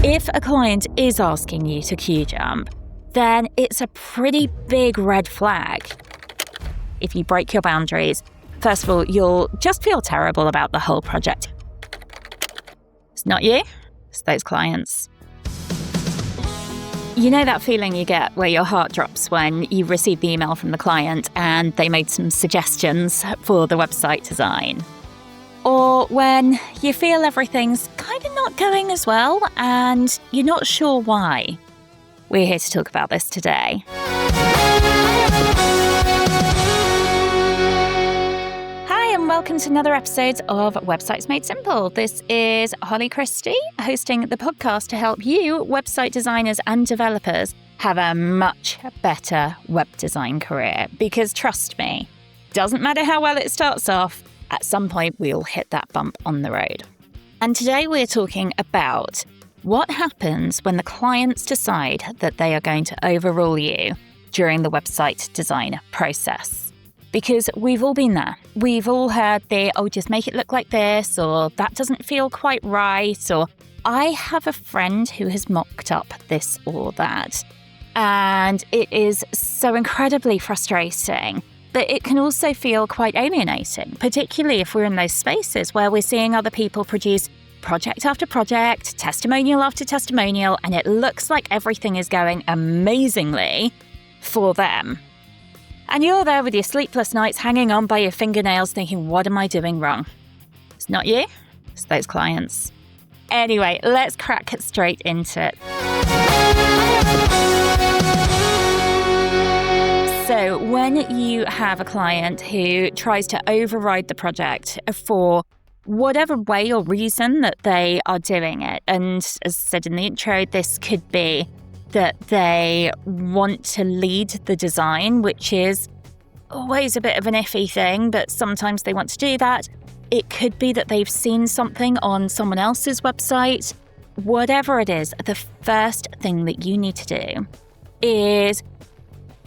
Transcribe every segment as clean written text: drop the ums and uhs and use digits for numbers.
If a client is asking you to queue jump, then it's a pretty big red flag. If you break your boundaries, first of all, you'll just feel terrible about the whole project. It's not you, it's those clients. You know that feeling you get where your heart drops when you receive the email from the client and they made some suggestions for the website design? Or when you feel everything's kind of not going as well and you're not sure why? We're here to talk about this today. Hi, and welcome to another episode of Websites Made Simple. This is Holly Christie, hosting the podcast to help you, website designers and developers, have a much better web design career. Because trust me, doesn't matter how well it starts off, at some point we'll hit that bump on the road. And today we're talking about what happens when the clients decide that they are going to overrule you during the website design process. Because we've all been there. We've all heard just make it look like this, or that doesn't feel quite right, or I have a friend who has mocked up this or that. And it is so incredibly frustrating. But it can also feel quite alienating, particularly if we're in those spaces where we're seeing other people produce project after project, testimonial after testimonial, and it looks like everything is going amazingly for them. And you're there with your sleepless nights hanging on by your fingernails thinking, what am I doing wrong? It's not you, it's those clients. Anyway, let's crack straight into it. So when you have a client who tries to override the project for whatever way or reason that they are doing it, and as I said in the intro, this could be that they want to lead the design, which is always a bit of an iffy thing, but sometimes they want to do that. It could be that they've seen something on someone else's website. Whatever it is, the first thing that you need to do is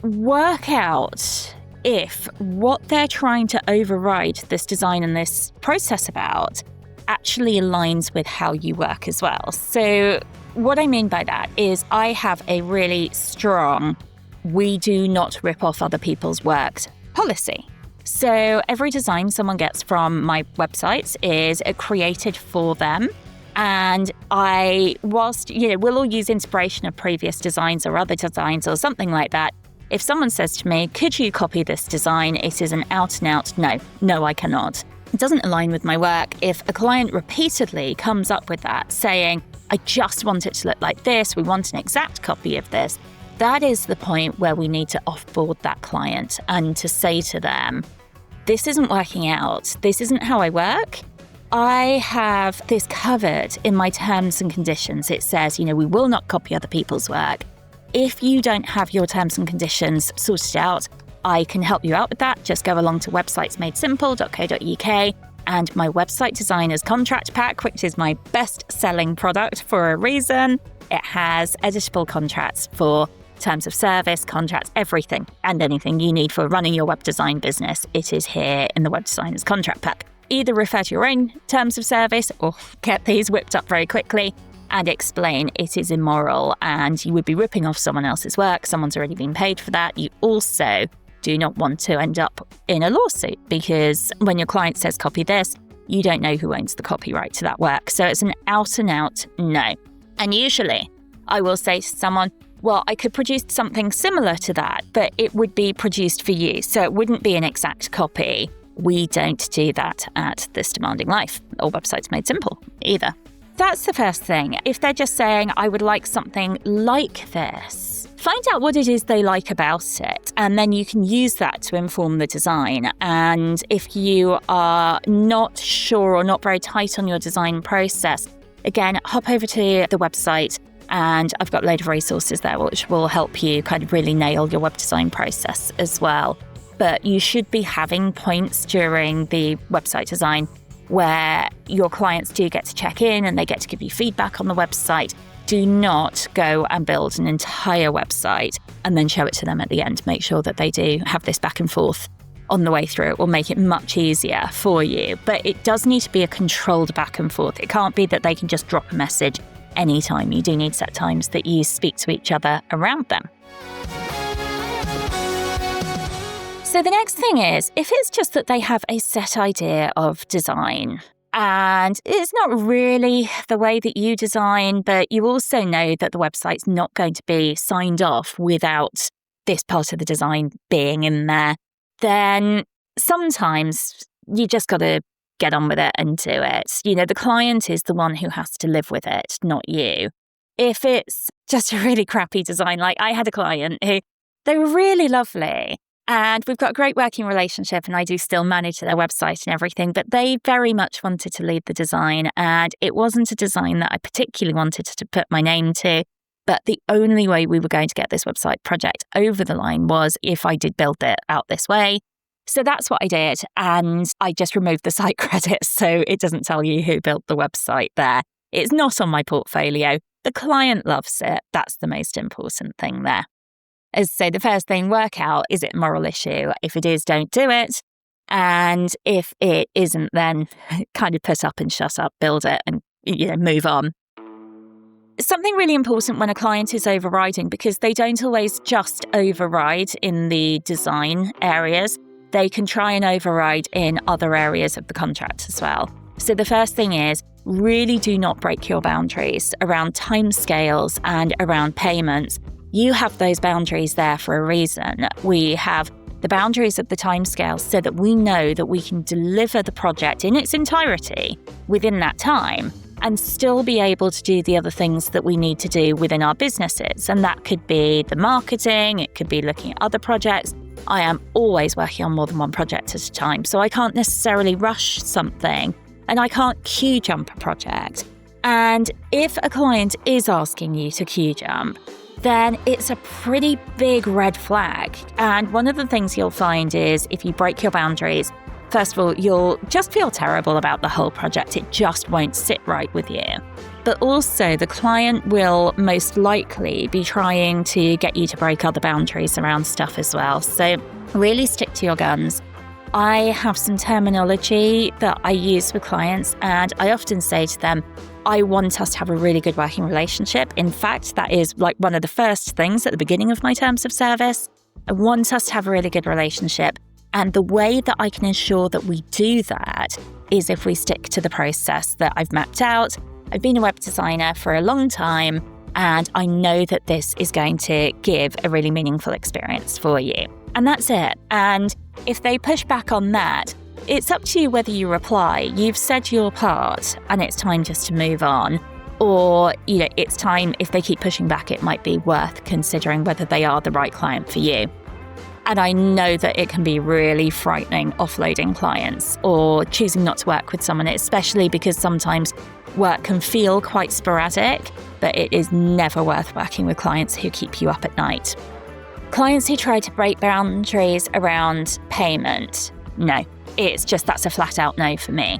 work out if what they're trying to override this design and this process about actually aligns with how you work as well. So what I mean by that is I have a really strong we do not rip off other people's work policy. So every design someone gets from my websites is created for them. And whilst we'll all use inspiration of previous designs or other designs or something like that, if someone says to me, could you copy this design? It is an out and out, no, I cannot. It doesn't align with my work. If a client repeatedly comes up with that, saying, I just want it to look like this, we want an exact copy of this, that is the point where we need to offboard that client and to say to them, this isn't working out. This isn't how I work. I have this covered in my terms and conditions. It says, we will not copy other people's work. If you don't have your terms and conditions sorted out, I can help you out with that. Just go along to websitesmadesimple.co.uk and my website designer's contract pack, which is my best-selling product for a reason. It has editable contracts for terms of service, contracts, everything and anything you need for running your web design business. It is here in the web designer's contract pack. Either refer to your own terms of service or get these whipped up very quickly and explain it is immoral and you would be ripping off someone else's work. Someone's already been paid for that. You also do not want to end up in a lawsuit because when your client says copy this, you don't know who owns the copyright to that work. So it's an out and out no. And usually I will say to someone, well, I could produce something similar to that, but it would be produced for you. So it wouldn't be an exact copy. We don't do that at This Demanding Life or Websites Made Simple either. That's the first thing. If they're just saying, I would like something like this, find out what it is they like about it, and then you can use that to inform the design. And if you are not sure or not very tight on your design process, again, hop over to the website and I've got a load of resources there which will help you kind of really nail your web design process as well. But you should be having points during the website design where your clients do get to check in and they get to give you feedback on the website. Do not go and build an entire website and then show it to them at the end. Make sure that they do have this back and forth on the way through. It will make it much easier for you. But it does need to be a controlled back and forth. It can't be that they can just drop a message anytime. You do need set times that you speak to each other around them. So the next thing is, if it's just that they have a set idea of design and it's not really the way that you design, but you also know that the website's not going to be signed off without this part of the design being in there, then sometimes you just got to get on with it and do it. The client is the one who has to live with it, not you. If it's just a really crappy design, like I had a client who, they were really lovely and we've got a great working relationship and I do still manage their website and everything, but they very much wanted to lead the design and it wasn't a design that I particularly wanted to put my name to. But the only way we were going to get this website project over the line was if I did build it out this way. So that's what I did. And I just removed the site credits so it doesn't tell you who built the website there. It's not on my portfolio. The client loves it. That's the most important thing there. So the first thing, work out, is it a moral issue? If it is, don't do it. And if it isn't, then kind of put up and shut up, build it and move on. Something really important when a client is overriding, because they don't always just override in the design areas, they can try and override in other areas of the contract as well. So the first thing is, really do not break your boundaries around timescales and around payments. You have those boundaries there for a reason. We have the boundaries of the timescales so that we know that we can deliver the project in its entirety within that time and still be able to do the other things that we need to do within our businesses. And that could be the marketing, it could be looking at other projects. I am always working on more than one project at a time, so I can't necessarily rush something and I can't queue jump a project. And if a client is asking you to queue jump, then it's a pretty big red flag. And one of the things you'll find is if you break your boundaries, first of all, you'll just feel terrible about the whole project. It just won't sit right with you. But also the client will most likely be trying to get you to break other boundaries around stuff as well. So really stick to your guns. I have some terminology that I use with clients, and I often say to them, I want us to have a really good working relationship. In fact, that is like one of the first things at the beginning of my terms of service. I want us to have a really good relationship. And the way that I can ensure that we do that is if we stick to the process that I've mapped out. I've been a web designer for a long time, and I know that this is going to give a really meaningful experience for you. And that's it. And if they push back on that, it's up to you whether you reply. You've said your part and it's time just to move on. Or, it's time, if they keep pushing back, it might be worth considering whether they are the right client for you. And I know that it can be really frightening offloading clients or choosing not to work with someone, especially because sometimes work can feel quite sporadic, but it is never worth working with clients who keep you up at night. Clients who try to break boundaries around payment, no. It's just, that's a flat out no for me.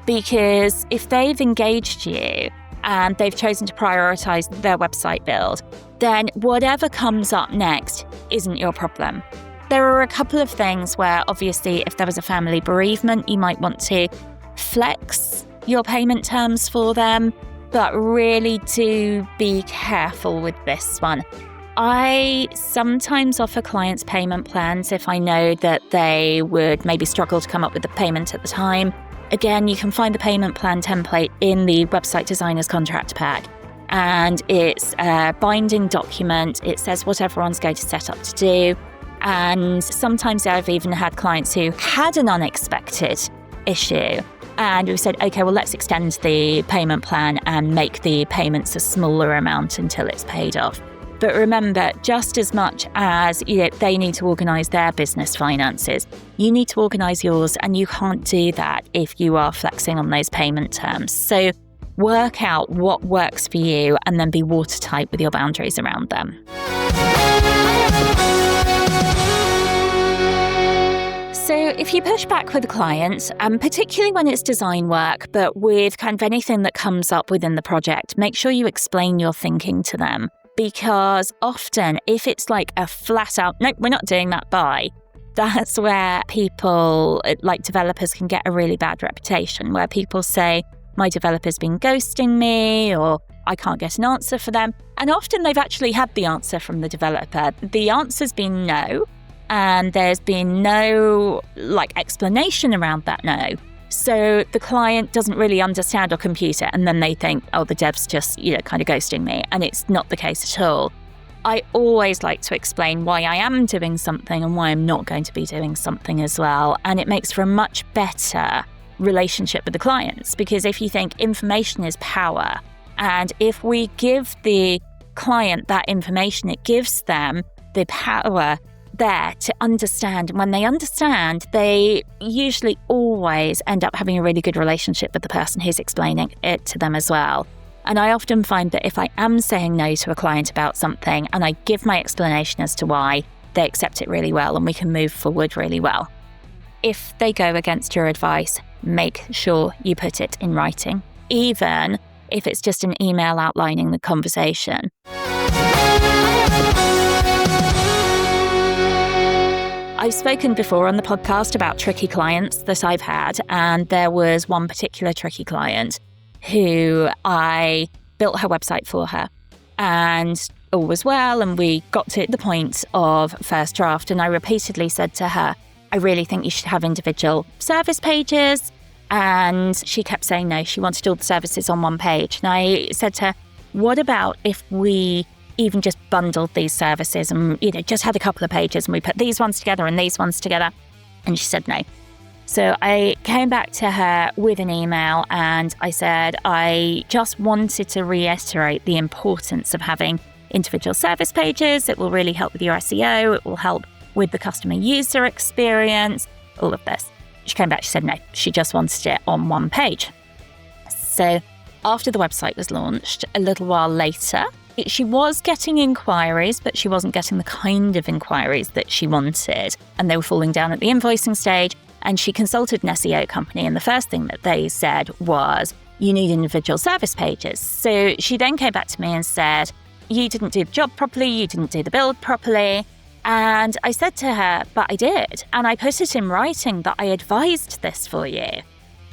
Because if they've engaged you and they've chosen to prioritize their website build, then whatever comes up next isn't your problem. There are a couple of things where obviously if there was a family bereavement, you might want to flex your payment terms for them, but really do be careful with this one. I sometimes offer clients payment plans if I know that they would maybe struggle to come up with the payment at the time. Again, you can find the payment plan template in the Website Designer's Contract Pack. And it's a binding document. It says what everyone's going to set up to do. And sometimes I've even had clients who had an unexpected issue. And we said, okay, well, let's extend the payment plan and make the payments a smaller amount until it's paid off. But remember, just as much as they need to organise their business finances, you need to organise yours, and you can't do that if you are flexing on those payment terms. So work out what works for you and then be watertight with your boundaries around them. So if you push back with a client, and particularly when it's design work, but with kind of anything that comes up within the project, make sure you explain your thinking to them. Because often, if it's like a flat out, nope, we're not doing that, bye, that's where people, like developers, can get a really bad reputation, where people say, my developer's been ghosting me, or I can't get an answer for them. And often they've actually had the answer from the developer. The answer's been no, and there's been no explanation around that no. So the client doesn't really understand or compute it, and then they think, oh, the dev's just, kind of ghosting me. And it's not the case at all. I always like to explain why I am doing something and why I'm not going to be doing something as well. And it makes for a much better relationship with the clients, because if you think information is power, and if we give the client that information, it gives them the power there to understand. And when they understand, they usually always end up having a really good relationship with the person who's explaining it to them as well. And I often find that if I am saying no to a client about something and I give my explanation as to why, they accept it really well and we can move forward really well. If they go against your advice, make sure you put it in writing, even if it's just an email outlining the conversation. I've spoken before on the podcast about tricky clients that I've had, and there was one particular tricky client who I built her website for her, and all was well, and we got to the point of first draft, and I repeatedly said to her, I really think you should have individual service pages. And she kept saying no, she wanted all the services on one page. And I said to her, what about if we even just bundled these services and, just had a couple of pages and we put these ones together and these ones together? And she said no. So I came back to her with an email and I said, I just wanted to reiterate the importance of having individual service pages. It will really help with your SEO. It will help with the customer user experience, all of this. She came back, she said no, she just wanted it on one page. So after the website was launched, a little while later, she was getting inquiries, but she wasn't getting the kind of inquiries that she wanted. And they were falling down at the invoicing stage. And she consulted an SEO company. And the first thing that they said was, you need individual service pages. So she then came back to me and said, you didn't do the job properly, you didn't do the build properly. And I said to her, but I did. And I put it in writing that I advised this for you.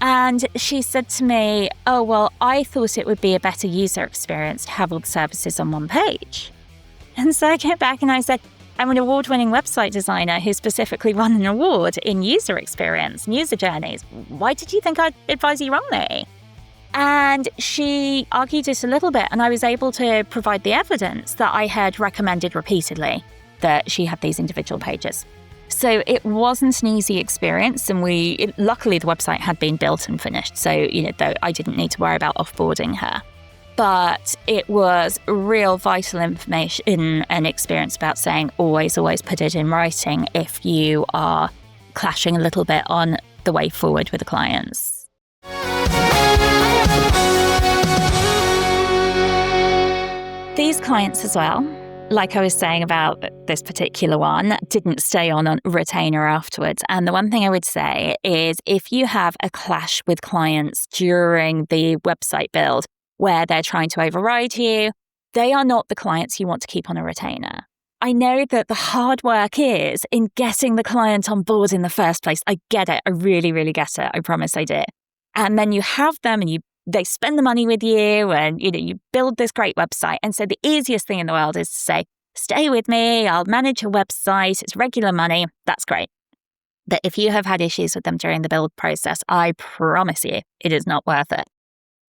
And she said to me, oh, well, I thought it would be a better user experience to have all the services on one page. And so I came back and I said, I'm an award-winning website designer who specifically won an award in user experience and user journeys. Why did you think I'd advise you wrongly? And she argued it a little bit, and I was able to provide the evidence that I had recommended repeatedly that she had these individual pages. So it wasn't an easy experience, and luckily the website had been built and finished, so though I didn't need to worry about offboarding her. But it was real vital information and experience about saying always put it in writing if you are clashing a little bit on the way forward with the clients. These clients as well, like I was saying about this particular one, didn't stay on retainer afterwards. And the one thing I would say is if you have a clash with clients during the website build where they're trying to override you, they are not the clients you want to keep on a retainer. I know that the hard work is in getting the client on board in the first place. I get it. I really, really get it. I promise I did. And then you have them and they spend the money with you and, you build this great website. And so the easiest thing in the world is to say, stay with me, I'll manage your website, it's regular money. That's great. But if you have had issues with them during the build process, I promise you, it is not worth it.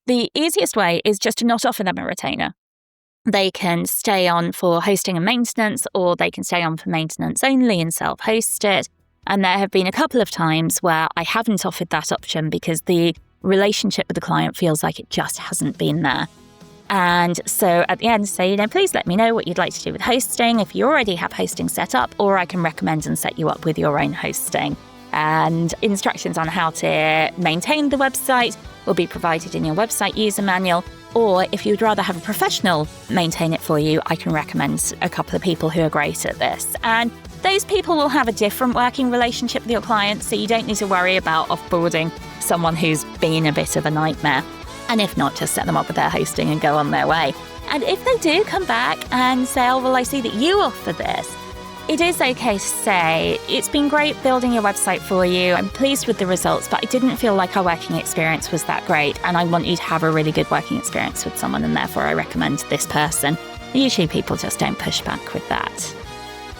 The easiest way is just to not offer them a retainer. They can stay on for hosting and maintenance, or they can stay on for maintenance only and self-host it. And there have been a couple of times where I haven't offered that option because the relationship with the client feels like it just hasn't been there. And so at the end, say, please let me know what you'd like to do with hosting if you already have hosting set up, or I can recommend and set you up with your own hosting. And instructions on how to maintain the website will be provided in your website user manual. Or if you'd rather have a professional maintain it for you, I can recommend a couple of people who are great at this. And those people will have a different working relationship with your clients, so you don't need to worry about offboarding someone who's been a bit of a nightmare. And if not, just set them up with their hosting and go on their way. And if they do come back and say, oh, well, I see that you offer this, it is okay to say, it's been great building your website for you. I'm pleased with the results, but I didn't feel like our working experience was that great. And I want you to have a really good working experience with someone. And therefore, I recommend this person. Usually people just don't push back with that.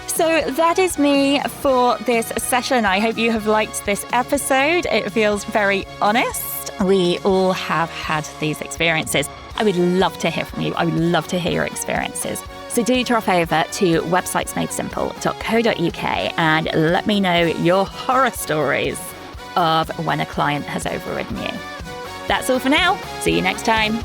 So that is me for this session. I hope you have liked this episode. It feels very honest. We all have had these experiences. I would love to hear from you. I would love to hear your experiences. So do drop over to websitesmadesimple.co.uk and let me know your horror stories of when a client has overridden you. That's all for now. See you next time.